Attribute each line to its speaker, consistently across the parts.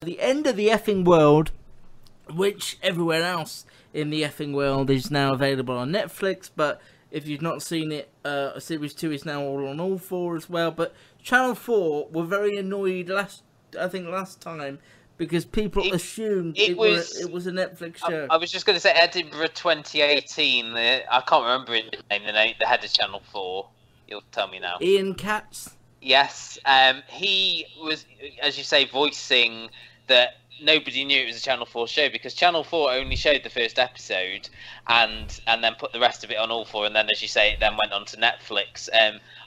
Speaker 1: The End of the Effing World, which everywhere else in the effing world is now available on Netflix, but if you've not seen it, Series 2 is now all on All 4 as well. But Channel 4 were very annoyed last time, because people assumed it was a Netflix show.
Speaker 2: I was just going to say Edinburgh 2018. I can't remember his name. The head of Channel 4. You'll tell me now.
Speaker 1: Ian Katz.
Speaker 2: Yes. He was, as you say, voicing that nobody knew it was a Channel 4 show because Channel 4 only showed the first episode and then put the rest of it on All 4, and then, as you say, it then went on to Netflix.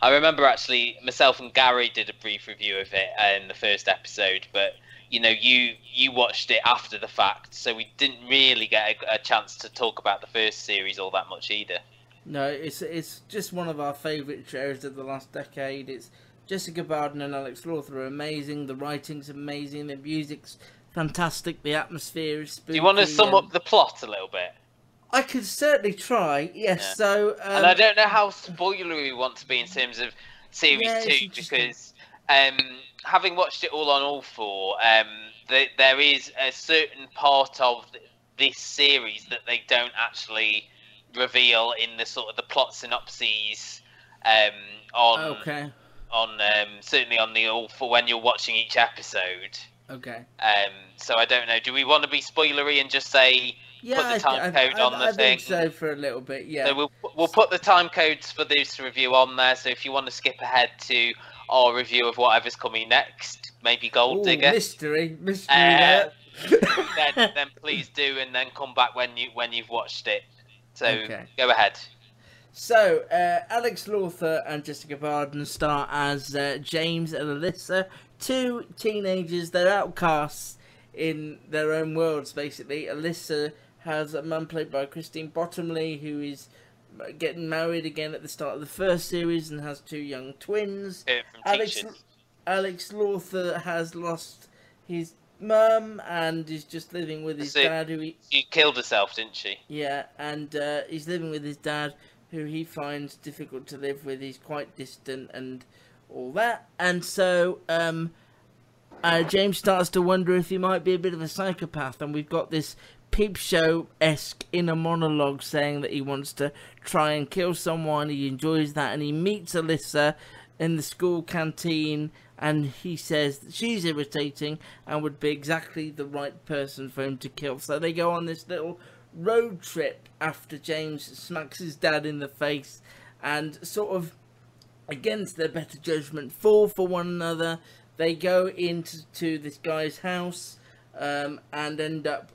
Speaker 2: I remember actually myself and Gary did a brief review of it in the first episode, but you watched it after the fact, so we didn't really get a chance to talk about the first series all that much either.
Speaker 1: No, it's just one of our favourite shows of the last decade. It's Jessica Barden and Alex Lawther are amazing. The writing's amazing. The music's fantastic. The atmosphere is spooky.
Speaker 2: Do you want to sum up the plot a little bit?
Speaker 1: I could certainly try. Yes. Yeah. So,
Speaker 2: and I don't know how spoilery we want to be in terms of series 2 because having watched it all on All 4, there is a certain part of this series that they don't actually reveal in the sort of the plot synopses certainly on the All 4 when you're watching each episode.
Speaker 1: Okay.
Speaker 2: So I don't know. Do we want to be spoilery and just say put the time code on the thing?
Speaker 1: I think so for a little bit. Yeah.
Speaker 2: So we'll put the time codes for this review on there. So if you want to skip ahead to our review of whatever's coming next, maybe Gold Digger.
Speaker 1: Mystery.
Speaker 2: then please do, and then come back when you've watched it. So Go ahead.
Speaker 1: So, Alex Lawther and Jessica Barden star as James and Alyssa, two teenagers. They're outcasts in their own worlds, basically. Alyssa has a mum played by Christine Bottomley, who is getting married again at the start of the first series and has two young twins. Alex Lawther has lost his mum and is just living with his dad.
Speaker 2: She killed herself, didn't she?
Speaker 1: Yeah, and he's living with his dad, who he finds difficult to live with. He's quite distant and all that. And so James starts to wonder if he might be a bit of a psychopath. And we've got this Peep Show-esque inner monologue saying that he wants to try and kill someone. He enjoys that. And he meets Alyssa in the school canteen. And he says that she's irritating and would be exactly the right person for him to kill. So they go on this little road trip after James smacks his dad in the face and sort of against their better judgment fall for one another. They go into this guy's house and end up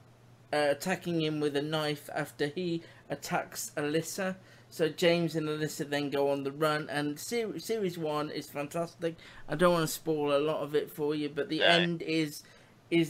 Speaker 1: attacking him with a knife after he attacks Alyssa. So James and Alyssa then go on the run, and series 1 is fantastic. I don't want to spoil a lot of it for you, but the end is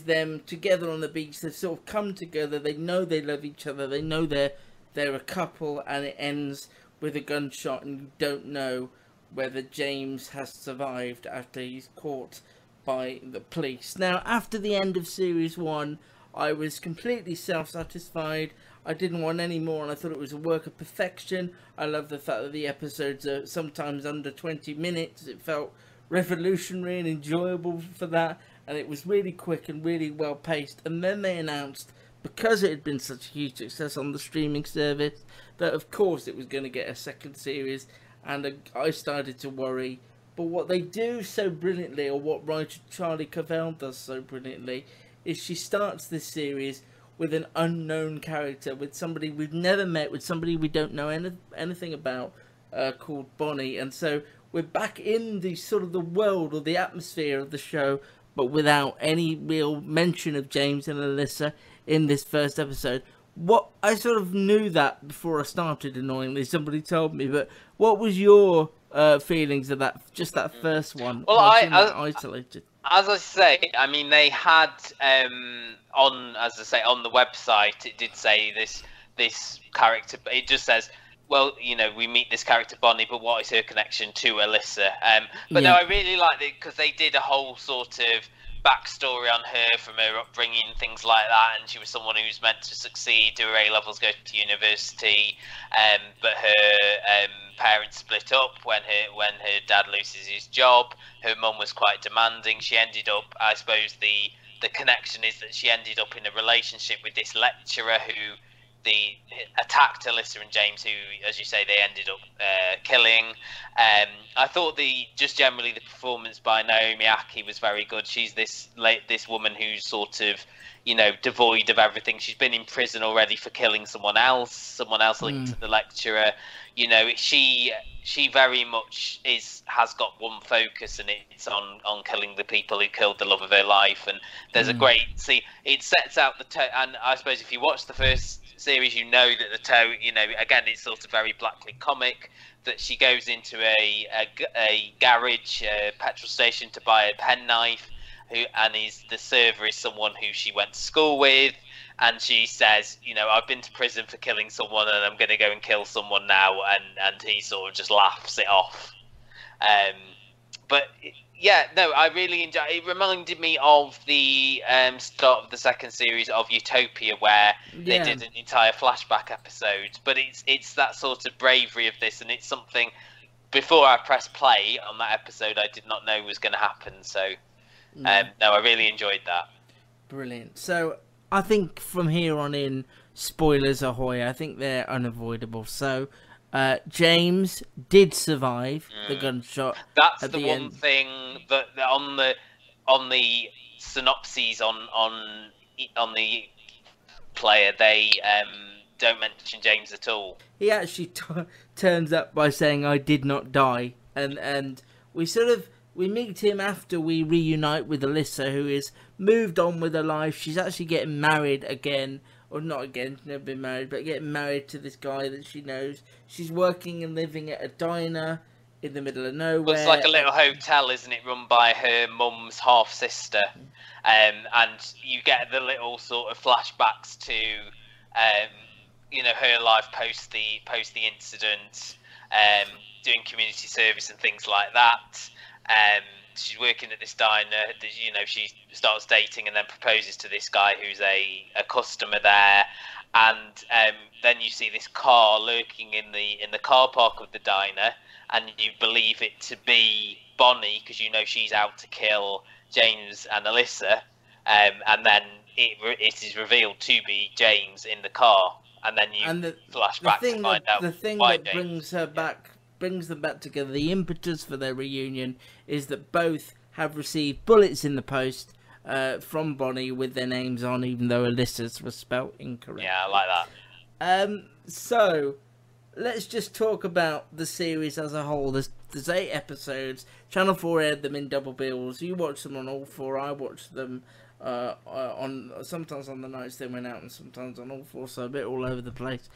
Speaker 1: them together on the beach. They've sort of come together. They know they love each other. They know they're a couple, and it ends with a gunshot, and you don't know whether James has survived after he's caught by the police. Now, after the end of series 1, I was completely self-satisfied. I didn't want any more, and I thought it was a work of perfection. I love the fact that the episodes are sometimes under 20 minutes. It felt revolutionary and enjoyable for that. And it was really quick and really well paced. And then they announced, because it had been such a huge success on the streaming service, that of course it was going to get a second series. And I started to worry. But what they do so brilliantly, or what writer Charlie Cavell does so brilliantly, is she starts this series with an unknown character, with somebody we've never met, with somebody we don't know anything about, called Bonnie. And so we're back in the sort of the world or the atmosphere of the show, but without any real mention of James and Alyssa in this first episode. What I sort of knew that before I started, annoyingly, somebody told me, but what was your feelings of that, just that first one?
Speaker 2: Well,
Speaker 1: isolated.
Speaker 2: As I say, I mean, they had on the website, it did say this character. It just says, well, we meet this character Bonnie, but what is her connection to Alyssa? But no, I really liked it because they did a whole sort of backstory on her from her upbringing, things like that, and she was someone who was meant to succeed, do her A-levels, go to university, but her parents split up when her dad loses his job. Her mum was quite demanding. She ended up, I suppose, the the connection is that she ended up in a relationship with this lecturer who attacked Alyssa and James, who, as you say, they ended up killing. I thought generally the performance by Naomi Aki was very good. She's this woman who's sort of, devoid of everything. She's been in prison already for killing someone else linked to the lecturer. She very much has got one focus, and it's on killing the people who killed the love of her life. And there's it sets out the tone. And I suppose if you watch the first series, that the tone, again, it's sort of very blackly comic, that she goes into a garage, petrol station to buy a penknife, and the server is someone who she went to school with, and she says, I've been to prison for killing someone, and I'm going to go and kill someone now, and he sort of just laughs it off. But yeah, no, I really enjoyed it. It reminded me of the start of the second series of Utopia, where they did an entire flashback episode. But it's that sort of bravery of this, and it's something, before I pressed play on that episode, I did not know was going to happen. So, no, I really enjoyed that.
Speaker 1: Brilliant. So, I think from here on in, spoilers ahoy, I think they're unavoidable. So, James did survive the gunshot.
Speaker 2: That's the one thing that on the synopses on the player, they don't mention James at all.
Speaker 1: He actually turns up by saying, "I did not die," and we meet him after we reunite with Alyssa, who is moved on with her life. She's actually getting married again. Or not again, never been married, but getting married to this guy that she knows. She's working and living at a diner in the middle of nowhere.
Speaker 2: It's like a little hotel, isn't it, run by her mum's half-sister. And you get the little sort of flashbacks to, her life post the incident, doing community service and things like that. She's working at this diner. She starts dating and then proposes to this guy who's a customer there, and then you see this car lurking in the car park of the diner, and you believe it to be Bonnie because she's out to kill James and Alyssa, and then it is revealed to be James in the car, and then you flash back to find out
Speaker 1: the thing
Speaker 2: why
Speaker 1: that
Speaker 2: James,
Speaker 1: brings her back. Brings them back together. The impetus for their reunion is that both have received bullets in the post from Bonnie with their names on, even though Alyssa's was spelt incorrect.
Speaker 2: Yeah, I like that.
Speaker 1: So let's just talk about the series as a whole. There's 8 episodes. Channel 4 aired them in double bills. You watched them on all 4. I watched them on sometimes on the nights they went out, and sometimes on all 4. So a bit all over the place.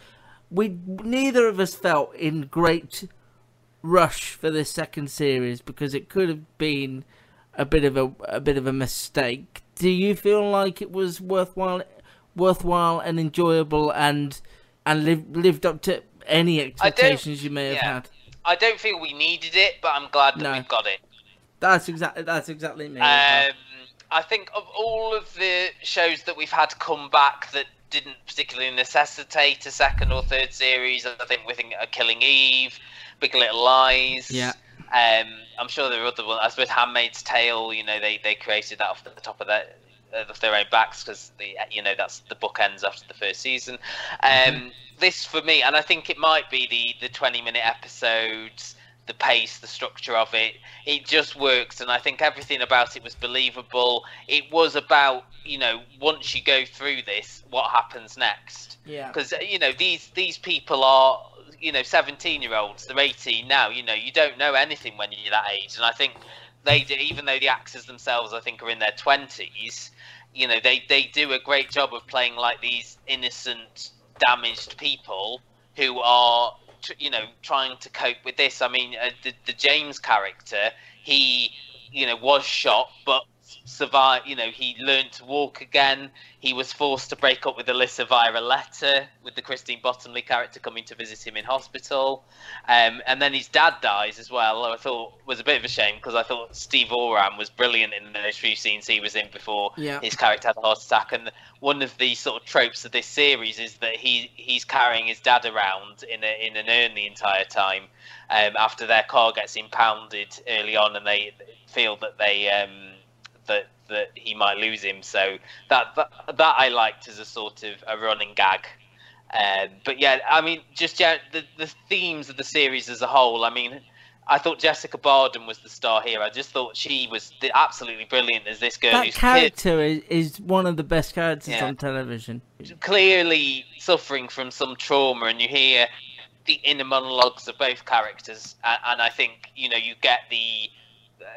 Speaker 1: Neither of us felt in great rush for this second series because it could have been a bit of a mistake. Do you feel like it was worthwhile and enjoyable and lived up to any expectations you may have had?
Speaker 2: I don't feel we needed it, but I'm glad that we've got it.
Speaker 1: That's exactly me.
Speaker 2: I think of all of the shows that we've had come back that didn't particularly necessitate a second or third series, I think we think Killing Eve, Big Little Lies.
Speaker 1: Yeah.
Speaker 2: I'm sure there are other ones. I suppose Handmaid's Tale. They created that off the top of their own backs because that's the book ends after the first season. This for me, and I think it might be the 20-minute episodes, the pace, the structure of it. It just works, and I think everything about it was believable. It was about once you go through this, what happens next?
Speaker 1: Yeah.
Speaker 2: Because these people are 17-year-olds. They're 18 now. You don't know anything when you're that age, and I think they do, even though the actors themselves I think are in their 20s. They do a great job of playing like these innocent, damaged people who are trying to cope with this. I mean, the James character, he was shot but survived. He learned to walk again. He was forced to break up with Alyssa via a letter, with the Christine Bottomley character coming to visit him in hospital, and then his dad dies as well. I thought was a bit of a shame because I thought Steve Oram was brilliant in those few scenes he was in before his character had a heart attack. And one of the sort of tropes of this series is that he's carrying his dad around in an urn the entire time after their car gets impounded early on, and they feel that that he might lose him. So that I liked as a sort of a running gag. But yeah, I mean, just the themes of the series as a whole. I mean, I thought Jessica Barden was the star here. I just thought she was absolutely brilliant as this girl.
Speaker 1: That
Speaker 2: who's
Speaker 1: character is one of the best characters on television.
Speaker 2: Clearly suffering from some trauma, and you hear the inner monologues of both characters, and I think you get the.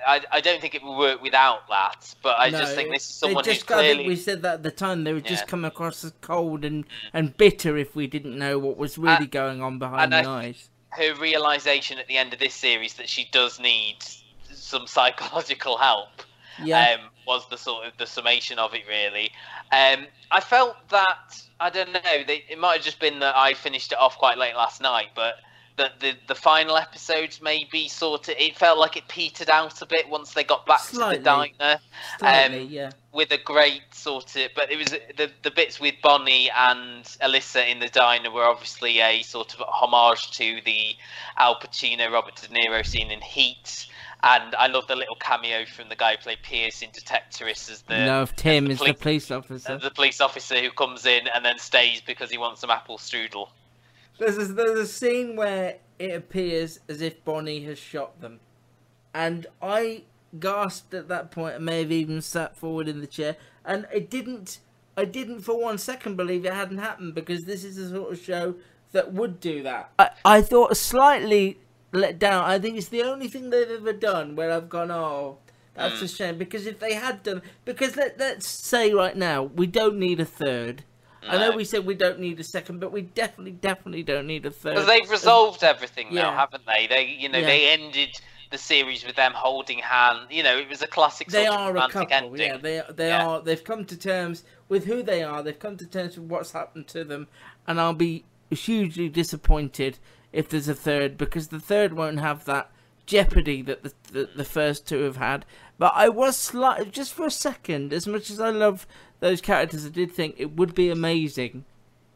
Speaker 2: I don't think it would work without that, but I just think this is someone who's clearly.
Speaker 1: I think we said that at the time. They would just come across as cold and bitter if we didn't know what was really going on behind the eyes.
Speaker 2: Her realization at the end of this series that she does need some psychological help was the sort of the summation of it, really. I felt that, I don't know, it might have just been that I finished it off quite late last night, but that the final episodes maybe it felt like it petered out a bit once they got back to the diner. With a great sort of, but it was the bits with Bonnie and Alyssa in the diner were obviously a sort of homage to the Al Pacino, Robert De Niro scene in Heat. And I love the little cameo from the guy who played Pierce in Detectorist as
Speaker 1: Tim is the police officer.
Speaker 2: The police officer who comes in and then stays because he wants some apple strudel.
Speaker 1: There's a scene where it appears as if Bonnie has shot them. And I gasped at that point and may have even sat forward in the chair. And I didn't for 1 second believe it hadn't happened, because this is the sort of show that would do that. I thought slightly let down. I think it's the only thing they've ever done where I've gone, oh, that's a shame. Because if they had done... Because let's say right now, we don't need a third. No. I know we said we don't need a second, but we definitely don't need a third.
Speaker 2: Because they've resolved everything now, haven't they? They ended the series with them holding hands. It was a classic sort of romantic ending.
Speaker 1: Yeah, they are. They've come to terms with who they are. They've come to terms with what's happened to them, and I'll be hugely disappointed if there's a third, because the third won't have that jeopardy that the first two have had. But I was just for a second, as much as I love those characters, I did think it would be amazing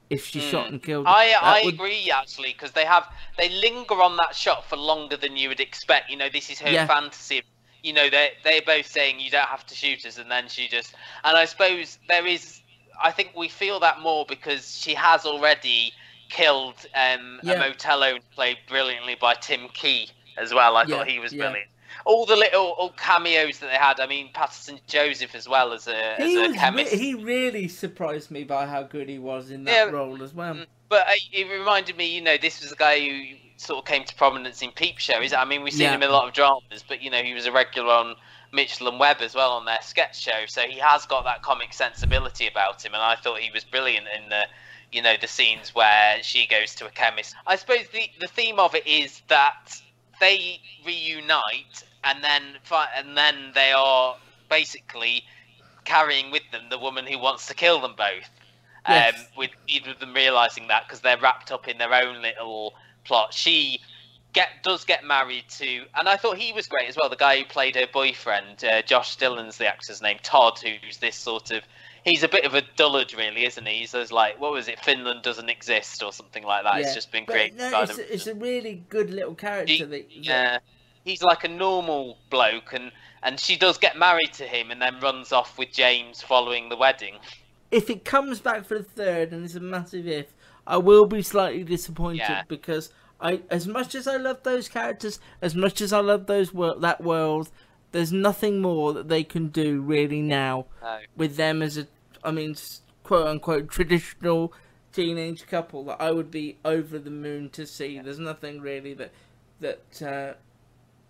Speaker 1: if she shot and killed them.
Speaker 2: I agree, actually, because they linger on that shot for longer than you would expect. This is her fantasy. They're both saying you don't have to shoot us, and then she just... And I suppose I think we feel that more because she has already killed a motel owner played brilliantly by Tim Key as well. I thought he was brilliant. All the little cameos that they had. I mean, Patterson Joseph as well as a chemist.
Speaker 1: He really surprised me by how good he was in that role as well.
Speaker 2: But it reminded me, this was a guy who sort of came to prominence in Peep Show. I mean, we've seen him in a lot of dramas, but he was a regular on Mitchell and Webb as well on their sketch show. So he has got that comic sensibility about him, and I thought he was brilliant in the scenes where she goes to a chemist. I suppose the theme of it is that they reunite, and then they are basically carrying with them the woman who wants to kill them both. With either of them realising that, because they're wrapped up in their own little plot. She does get married to, and I thought he was great as well, the guy who played her boyfriend, Josh Dillon's the actor's name, Todd, who's this sort of... He's a bit of a dullard, really, isn't he? He's like, what was it, Finland doesn't exist, or something like that. It's just been created by them.
Speaker 1: It's a really good little character.
Speaker 2: He's like a normal bloke, and she does get married to him and then runs off with James following the wedding.
Speaker 1: If it comes back for the third, and it's a massive if, I will be slightly disappointed, because as much as I love those characters, as much as I love that world, there's nothing more that they can do really now with them as quote unquote traditional teenage couple that I would be over the moon to see. There's nothing really that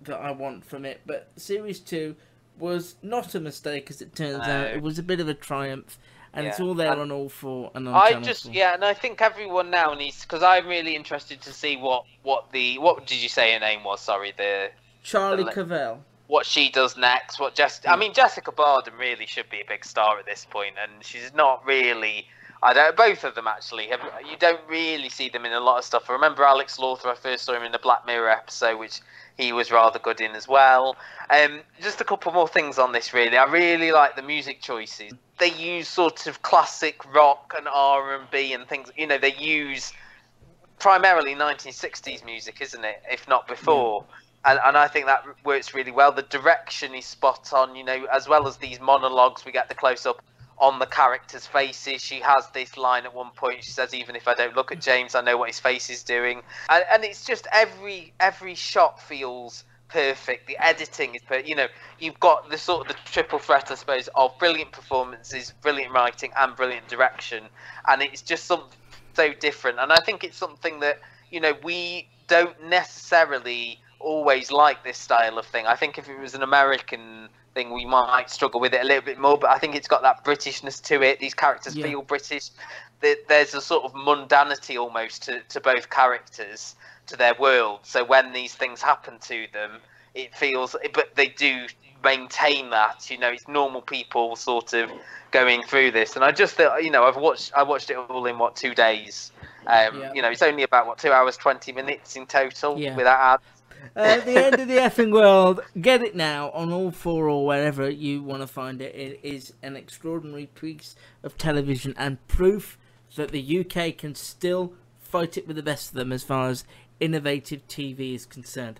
Speaker 1: I want from it. But series 2 was not a mistake, as it turns out. It was a bit of a triumph, and it's all there on All 4 and on Channel 4.
Speaker 2: And I think everyone now needs, because I'm really interested to see what did you say her name was? Sorry,
Speaker 1: Charlie Cavell.
Speaker 2: What she does next, Jessica Barden really should be a big star at this point, and she's not really. Both of them actually. You don't really see them in a lot of stuff. I remember Alex Lawther. I first saw him in the Black Mirror episode, which he was rather good in as well. Just a couple more things on this, really. I really like the music choices. They use sort of classic rock and R&B and things. They use primarily 1960s music, isn't it? If not before. And I think that works really well. The direction is spot on, you know, as well as these monologues, we get the close up on the characters' faces. She has this line at one point. She says, "Even if I don't look at James, I know what his face is doing." And it's just every shot feels perfect. The editing is perfect. You know, you've got the sort of the triple threat, I suppose, of brilliant performances, brilliant writing, and brilliant direction. And it's just something so different. And I think it's something that, you know, we don't necessarily always like this style of thing. I think if it was an American thing, we might struggle with it a little bit more, but I think it's got that Britishness to it. These characters feel British. There's a sort of mundanity almost to both characters, to their world. So when these things happen to them, it feels, but they do maintain that, you know, it's normal people sort of going through this. And I just thought, you know, I watched it all in 2 days. You know, it's only about 2 hours 20 minutes in total without ads.
Speaker 1: The End of the Effing World. Get it now on all 4 or wherever you want to find it. It is an extraordinary piece of television and proof that the UK can still fight it with the best of them as far as innovative TV is concerned.